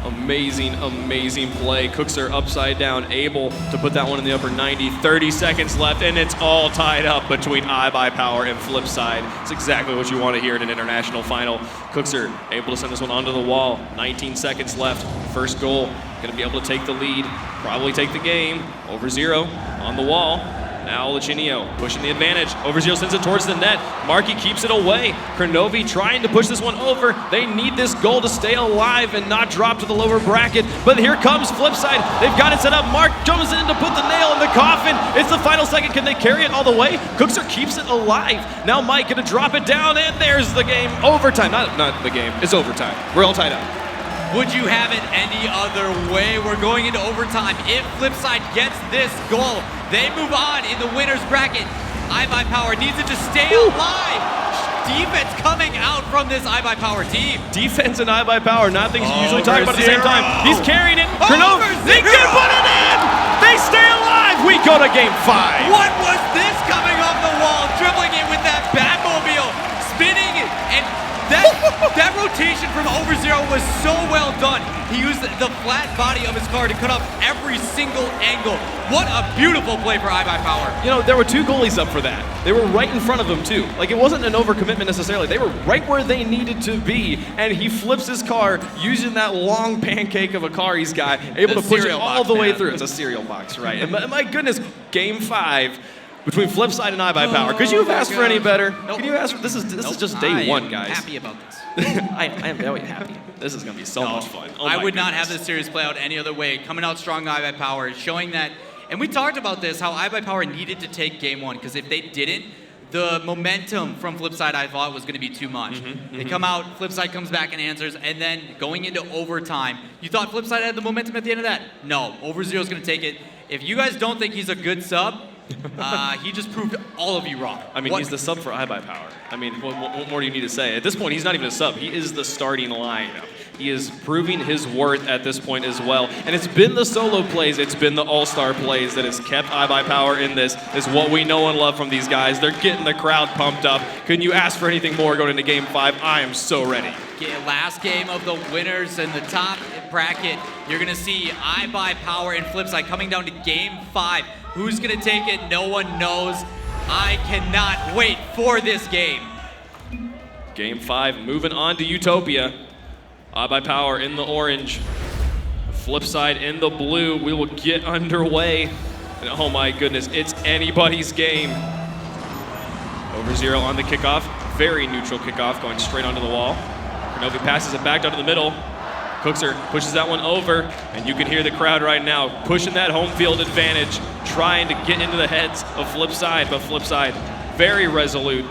Amazing, amazing play. Cookser upside down, able to put that one in the upper 90. 30 seconds left, and it's all tied up between iBUYPOWER and Flipside. It's exactly what you want to hear in an international final. Cookser able to send this one onto the wall. 19 seconds left. First goal. Going to be able to take the lead. Probably take the game. Over 0 on the wall. Now Lachinio pushing the advantage. Over 0 sends it towards the net. Marky keeps it away. Kronovi trying to push this one over. They need this goal to stay alive and not drop to the lower bracket. But here comes Flipside. They've got it set up. Mark jumps in to put the nail in the coffin. It's the final second. Can they carry it all the way? Cookser keeps it alive. Now Mike gonna drop it down, and there's the game. Overtime. Not the game. It's overtime. We're all tied up. Would you have it any other way? We're going into overtime. If Flipside gets this goal, they move on in the winner's bracket. iBUYPOWER needs it to stay alive. Defense coming out from this iBUYPOWER team. Defense and iBUYPOWER, not things you usually talk about at the same time. He's carrying it. Kronovi, they can put it in! They stay alive! We go to game 5. What was this coming off the wall? Dribbling it with that Batmobile, spinning it, and that rotation from Over 0 was so well done. He used the flat body of his car to cut off every single angle. What a beautiful play for iBUYPOWER. You know, there were 2 goalies up for that. They were right in front of him, too. Like, it wasn't an overcommitment necessarily. They were right where they needed to be, and he flips his car using that long pancake of a car he's got, able to push it all the way through. It's a cereal box, right? And my goodness, game 5. between Flipside and iBUYPOWER. Could you have asked for any better? Nope. Could you ask? This is Nope. just day one, I am guys. happy about this. I am very happy. This is gonna be so much fun. Oh I my would not have goodness. this series play out any other way. Coming out strong, iBUYPOWER, showing that, and we talked about this, how iBUYPOWER needed to take game one, because if they didn't, the momentum from Flipside I thought was going to be too much. They come out, Flipside comes back and answers, and then going into overtime, you thought Flipside had the momentum at the end of that? No, OverZero is going to take it. If you guys don't think he's a good sub, he just proved all of you wrong. I mean, he's the sub for iBUYPOWER. I mean, what more do you need to say? At this point, he's not even a sub. He is the starting lineup. He is proving his worth at this point as well. And it's been the solo plays, it's been the all-star plays that has kept iBUYPOWER in this, is what we know and love from these guys. They're getting the crowd pumped up. Couldn't you ask for anything more going into Game 5? I am so ready. Last game of the winners in the top bracket, you're going to see iBUYPOWER and Flipside coming down to Game 5. Who's going to take it? No one knows. I cannot wait for this game. Game 5, moving on to Utopia. iBUYPOWER in the orange, Flipside in the blue. We will get underway. And oh my goodness, it's anybody's game. OverZero on the kickoff. Very neutral kickoff, going straight onto the wall. Kronovi passes it back down to the middle. Cookser pushes that one over, and you can hear the crowd right now pushing that home field advantage, trying to get into the heads of Flipside, but Flipside very resolute.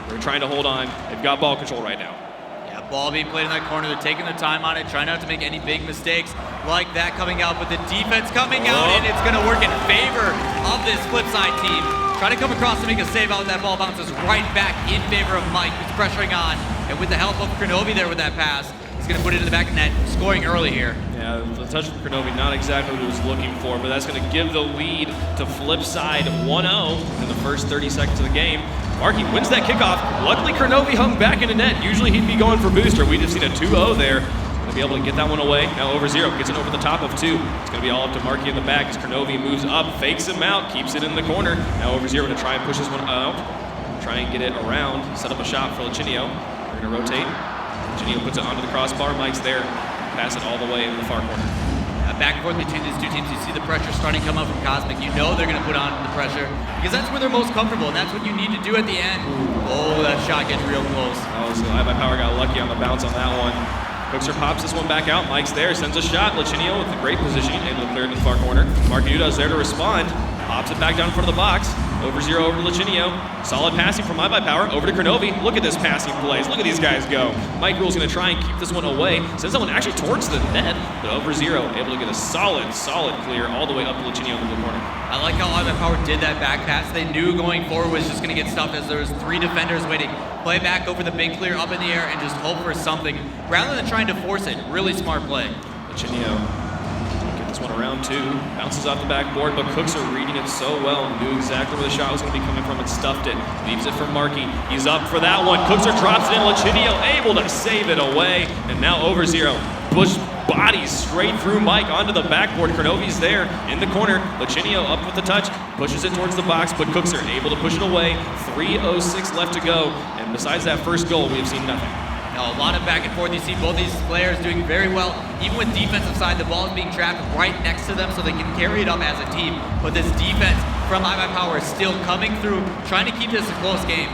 They're trying to hold on. They've got ball control right now. Ball being played in that corner. They're taking their time on it, trying not to make any big mistakes like that coming out. But the defense coming out, and it's going to work in favor of this Flipside team. Trying to come across to make a save out. That ball bounces right back in favor of Mike, who's pressuring on. And with the help of Kronovi there with that pass, he's going to put it in the back of the net, scoring early here. Yeah, the touch from Kronovi, not exactly what he was looking for, but that's going to give the lead to Flipside 1-0 in the first 30 seconds of the game. Markey wins that kickoff. Luckily, Kronovi hung back in the net. Usually he'd be going for booster. We just seen a 2-0 there. Going to be able to get that one away. Now OverZero gets it over the top of 2. It's going to be all up to Markey in the back as Kronovi moves up, fakes him out, keeps it in the corner. Now OverZero to try and push this one out. Try and get it around, set up a shot for Lachinio. They're going to rotate. Lachinio puts it onto the crossbar. Mike's there. Pass it all the way in the far corner. Back and forth between these two teams, you see the pressure starting to come up from Cosmic. You know they're going to put on the pressure because that's where they're most comfortable, and that's what you need to do at the end. Oh, that shot gets real close. Oh, so iBUYPOWER got lucky on the bounce on that one. Cookser pops this one back out. Mike's there, sends a shot. Lachinio with a great positioning, able to clear it to the far corner. Markiuda's there to respond. Pops it back down in front of the box. OverZero over to Lachinio. Solid passing from iBUYPOWER over to Kronovi. Look at this passing plays. Look at these guys go. Mike Rule's going to try and keep this one away. Sends that one actually towards the net, but OverZero able to get a solid clear all the way up to Lachinio in the corner. I like how iBUYPOWER did that back pass. They knew going forward was just going to get stuffed as there was 3 defenders waiting. Play back over the big clear up in the air and just hope for something rather than trying to force it. Really smart play. Lachinio get this one around 2. Bounces off the backboard, but Cookser reading it so well. Knew exactly where the shot was going to be coming from and stuffed it. Leaves it for Markey. He's up for that one. Cookser drops it in. Lachinio able to save it away. And now OverZero push bodies straight through Mike onto the backboard. Kronovi's there in the corner. Lachinio up with the touch. Pushes it towards the box, but Cookser able to push it away. 3:06 left to go. And besides that first goal, we have seen nothing. Now, a lot of back and forth. You see both these players doing very well. Even with defensive side, the ball is being trapped right next to them so they can carry it up as a team. But this defense from iBUYPOWER is still coming through, trying to keep this a close game.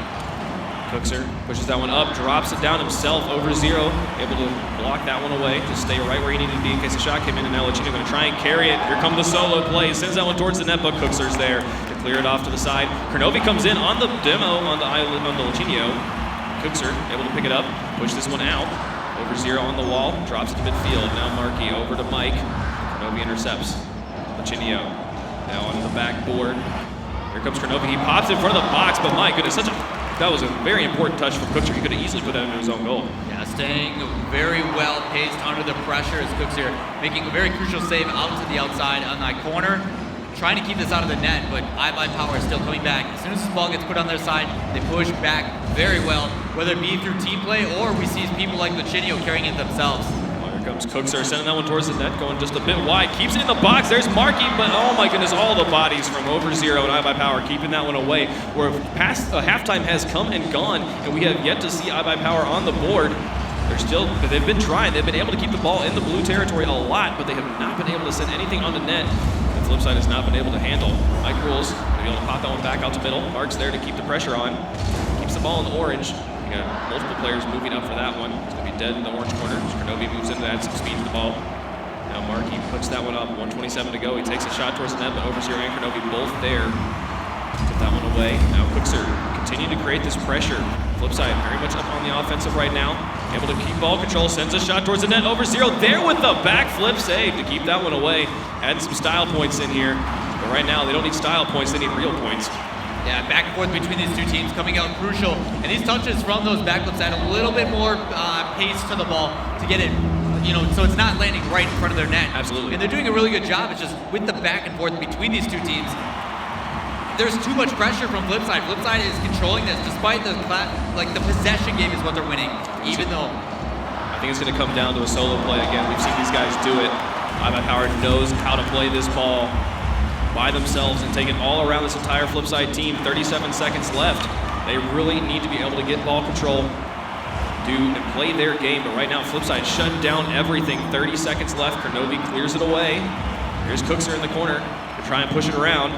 Cookser pushes that one up, drops it down himself. OverZero able to block that one away, just stay right where he needed to be in case the shot came in. And now Lachinio going to try and carry it. Here come the solo plays. Sends that one towards the net, but Cookser's there to clear it off to the side. Kronovi comes in on the demo on the island on the Lachinio. Cookser able to pick it up, push this one out. OverZero on the wall, drops it to midfield. Now Markey over to Mike. Kronovi intercepts. Lachinio now on the backboard. Here comes Kronovi. He pops in front of the box, but my goodness, that was a very important touch from Cookser. He could have easily put that into his own goal. Yeah, staying very well paced under the pressure as Cookser making a very crucial save out to the outside on that corner. Trying to keep this out of the net, but iBUYPOWER is still coming back. As soon as this ball gets put on their side, they push back very well, whether it be through team play or we see people like Lachinio carrying it themselves. Well, here comes Cookser, sending that one towards the net, going just a bit wide. Keeps it in the box. There's Markey, but oh my goodness, all the bodies from OverZero and iBUYPOWER keeping that one away. Where past halftime has come and gone, and we have yet to see iBUYPOWER on the board. They've been trying. They've been able to keep the ball in the blue territory a lot, but they have not been able to send anything on the net. Flipside has not been able to handle. Mike Rules going to be able to pop that one back out to middle. Mark's there to keep the pressure on. Keeps the ball in the orange. You got multiple players moving up for that one. It's going to be dead in the orange corner. Kronovi moves into that, some speed to the ball. Now Mark, he puts that one up. 1:27 to go. He takes a shot towards the net, but Overzero and Kronovi both there. Put that one away. Now Cookser continue to create this pressure. Flipside very much up on the offensive right now. Able to keep ball control, sends a shot towards the net. Overzero there with the backflip save to keep that one away. Adding some style points in here. But right now, they don't need style points, they need real points. Yeah, back and forth between these two teams coming out crucial. And these touches from those backflips add a little bit more pace to the ball to get it, so it's not landing right in front of their net. Absolutely. And they're doing a really good job. It's just with the back and forth between these two teams, there's too much pressure from Flipside. Flipside is controlling this despite the possession game is what they're winning, even though. I think it's going to come down to a solo play again. We've seen these guys do it. iBUYPOWER knows how to play this ball by themselves and take it all around this entire Flipside team. 37 seconds left. They really need to be able to get ball control, and play their game. But right now, Flipside shut down everything. 30 seconds left. Kronovi clears it away. Here's Cookser in the corner to try and push it around.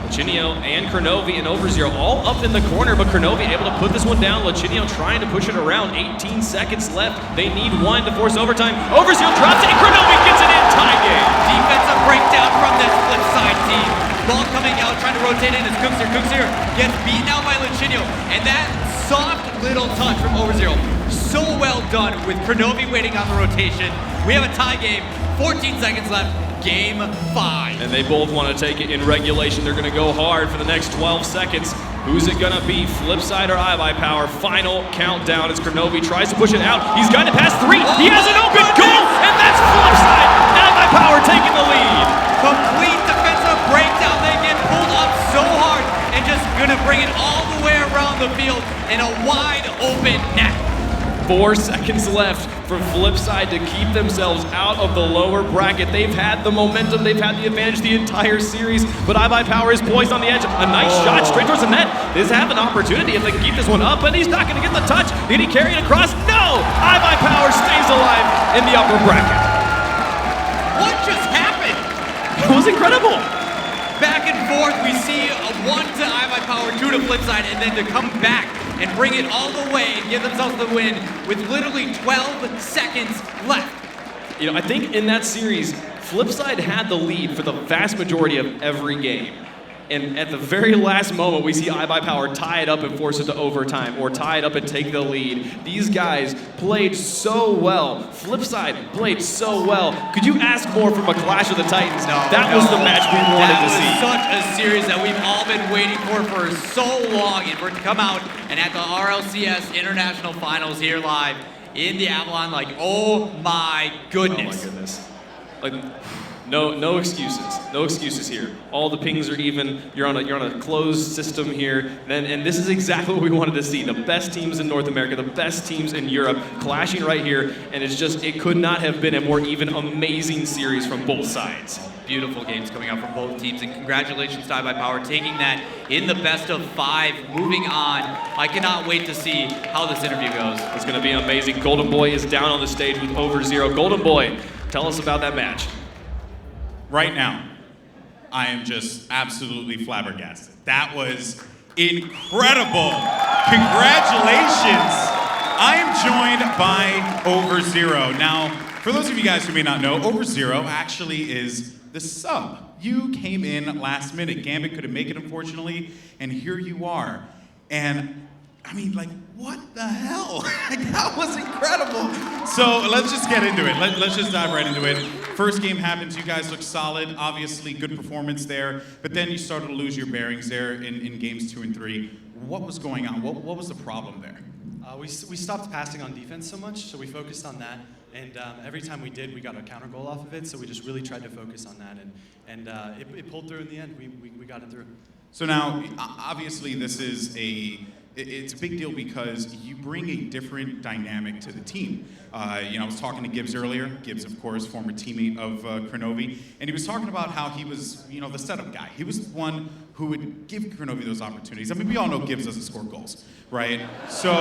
Lachinio and Kronovi and Overzero all up in the corner, but Kronovi able to put this one down. Lachinio trying to push it around. 18 seconds left. They need one to force overtime. Overzero drops it, and Kronovi gets it in. Tie game. Defensive breakdown from this Flipside team. Ball coming out, trying to rotate in as Cookser. Cookser gets beaten out by Lachinio, and that soft little touch from Overzero. So well done with Kronovi waiting on the rotation. We have a tie game. 14 seconds left. Game 5. And they both want to take it in regulation. They're going to go hard for the next 12 seconds. Who's it going to be, Flipside or iBUYPOWER? Final countdown as Kronovi tries to push it out. He's got to pass 3. He has an open goal, and that's Flipside. iBUYPOWER taking the lead. Complete defensive breakdown. They get pulled up so hard and just going to bring it all the way around the field in a wide open net. 4 seconds left for Flipside to keep themselves out of the lower bracket. They've had the momentum, they've had the advantage the entire series, but iBUYPOWER is poised on the edge. A nice shot straight towards the net. They have an opportunity if they can keep this one up, but he's not going to get the touch. Did he carry it across? No! iBUYPOWER stays alive in the upper bracket. What just happened? It was incredible. Back and forth, we see a 1 to iBUYPOWER, 2 to Flipside, and then to come back and bring it all the way and give themselves the win with literally 12 seconds left. I think in that series, Flipside had the lead for the vast majority of every game. And at the very last moment, we see iBUYPOWER tie it up and force it to overtime, or tie it up and take the lead. These guys played so well. Flipside played so well. Could you ask more from a Clash of the Titans? That was the match we wanted to see. That was such a series that we've all been waiting for so long, and for it to come out and at the RLCS International Finals here live in the Avalon, oh my goodness. Oh my goodness. No excuses. No excuses here. All the pings are even. You're on a closed system here. And this is exactly what we wanted to see. The best teams in North America, the best teams in Europe clashing right here. And it could not have been a more even amazing series from both sides. Beautiful games coming out from both teams, and congratulations to iBUYPOWER taking that in the best of 5, moving on. I cannot wait to see how this interview goes. It's going to be amazing. Golden Boy is down on the stage with Overzero. Golden Boy, tell us about that match. Right now, I am just absolutely flabbergasted. That was incredible. Congratulations. I am joined by Overzero. Now, for those of you guys who may not know, Overzero actually is the sub. You came in last minute. Gambit couldn't make it, unfortunately, and here you are. And I mean, what the hell? That was incredible. So let's just get into it. Let's just dive right into it. First game happens, you guys look solid, obviously good performance there, but then you started to lose your bearings there in games 2 and 3. What was going on? What was the problem there? We stopped passing on defense so much, so we focused on that, and every time we did, we got a counter goal off of it, so we just really tried to focus on that, and it pulled through in the end. We got it through. So now, obviously this is it's a big deal because you bring a different dynamic to the team. I was talking to Gibbs earlier. Gibbs, of course, former teammate of Kronovi, and he was talking about how he was, the setup guy. He was the one who would give Kronovi those opportunities. I mean, we all know Gibbs doesn't score goals, right? So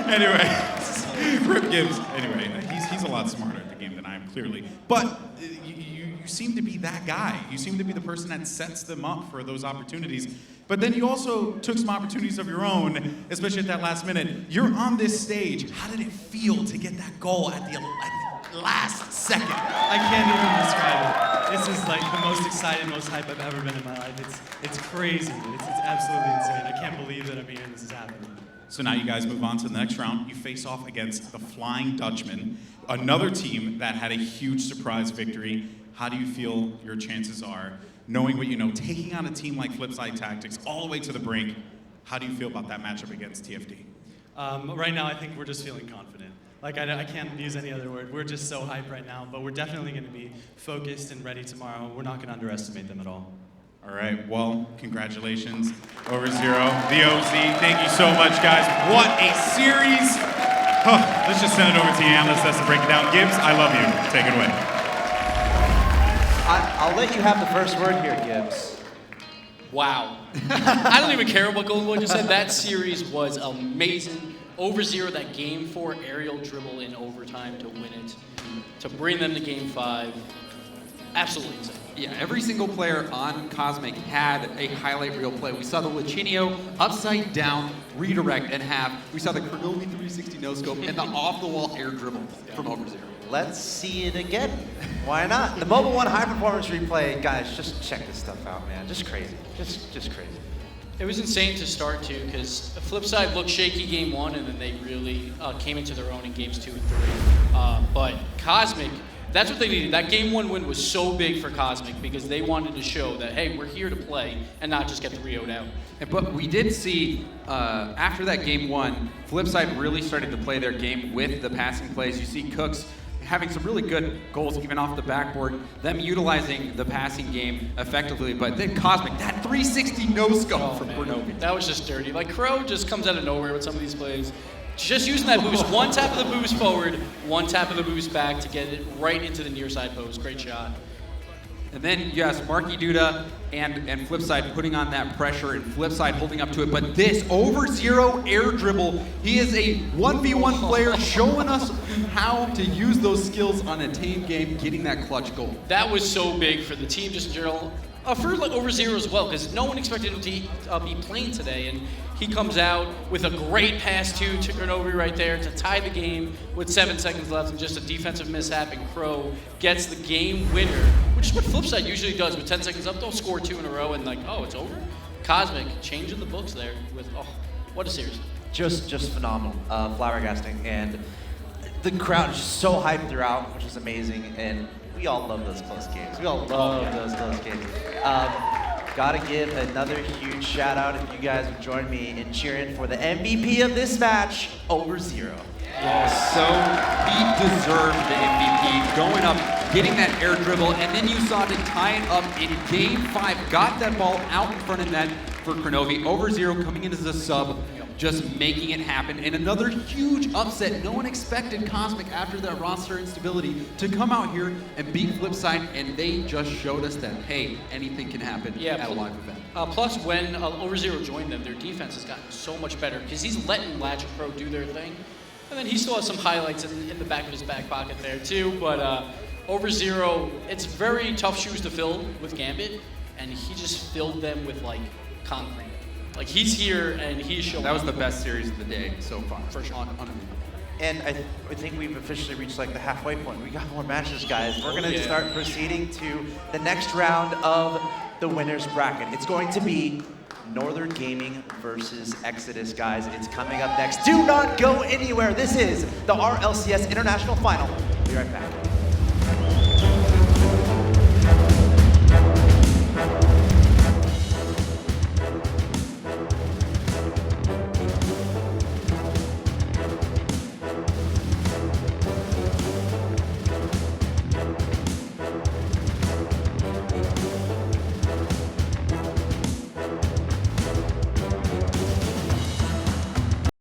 Anyways, Rip Gibbs. Anyway, he's a lot smarter at the game than I am, clearly. But you seem to be that guy. You seem to be the person that sets them up for those opportunities. But then you also took some opportunities of your own, especially at that last minute. You're on this stage. How did it feel to get that goal at the last second? I can't even describe it. This is like the most excited, most hype I've ever been in my life. It's crazy. It's absolutely insane. I can't believe that I'm here and this is happening. So now you guys move on to the next round. You face off against the Flying Dutchman, another team that had a huge surprise victory. How do you feel your chances are, knowing what you know, taking on a team like Flipside Tactics all the way to the brink? How do you feel about that matchup against TFD? Right now, I think we're just feeling confident. Like, I can't use any other word. We're just so hyped right now, but we're definitely going to be focused and ready tomorrow. We're not going to underestimate them at all. All right, well, congratulations, Over Zero, the OZ. Thank you so much, guys. What a series. Let's just send it over to the analyst that's to break it down. Gibbs, I love you. Take it away. I'll let you have the first word here, Gibbs. Wow. I don't even care what Golden Boy just said. That series was amazing. Over Zero, that game 4 aerial dribble in overtime to win it, to bring them to game 5. Absolutely insane. Yeah, every single player on Cosmic had a highlight reel play. We saw the Licinio upside down redirect and have. We saw the Kronovi 360 no-scope and the off-the-wall air dribble from Over Zero. Let's see it again. Why not? The Mobile 1 high performance replay, guys, just check this stuff out, man. Just crazy. Just crazy. It was insane to start too, because Flipside looked shaky game 1, and then they really came into their own in games 2 and 3. But Cosmic, that's what they needed. That game 1 win was so big for Cosmic because they wanted to show that, hey, we're here to play and not just get 3-0'd out. But we did see, after that game 1, Flipside really started to play their game with the passing plays. You see Cooks having some really good goals even off the backboard, them utilizing the passing game effectively, but then Cosmic, that 360 no-scope from Kronovi. That was just dirty. Like, Crow just comes out of nowhere with some of these plays. Just using that boost, one tap of the boost forward, one tap of the boost back to get it right into the near side post. Great shot. And then, yes, Marky Duda and Flipside putting on that pressure and Flipside holding up to it. But this Over Zero air dribble, he is a 1v1 player showing us how to use those skills on a team game, getting that clutch goal. That was so big for the team just in general. For Over Zero as well, because no one expected him to be playing today. And he comes out with a great pass to Kronovi right there to tie the game with 7 seconds left and just a defensive mishap, and Crow gets the game winner, which is what Flipside usually does with 10 seconds up. They'll score 2 in a row and like, oh, it's over? Cosmic changing the books there with, oh, what a series. Just phenomenal, flabbergasting, and the crowd is just so hyped throughout, which is amazing, and we all love those close games. We all love those close games. Gotta give another huge shout out if you guys would join me in cheering for the MVP of this match, Over Zero. Yes. So he deserved the MVP, going up, getting that air dribble, and then you saw to tie it up in game 5, got that ball out in front of net for Kronovi. Over Zero coming in as a sub, just making it happen. And another huge upset. No one expected Cosmic after that roster instability to come out here and beat Flipside, and they just showed us that, hey, anything can happen at a live event. Plus, when Over Zero joined them, their defense has gotten so much better because he's letting Latch and Pro do their thing. And then he still has some highlights in the back of his back pocket there too. But Over Zero, it's very tough shoes to fill with Gambit, and he just filled them with like concrete. Like, he's here and he's showing. That was the best series of the day so far. For sure. And I think we've officially reached like the halfway point. We got more matches, guys. We're gonna start proceeding to the next round of the winners bracket. It's going to be Northern Gaming versus Exodus, guys. It's coming up next. Do not go anywhere. This is the RLCS International Final. Be right back.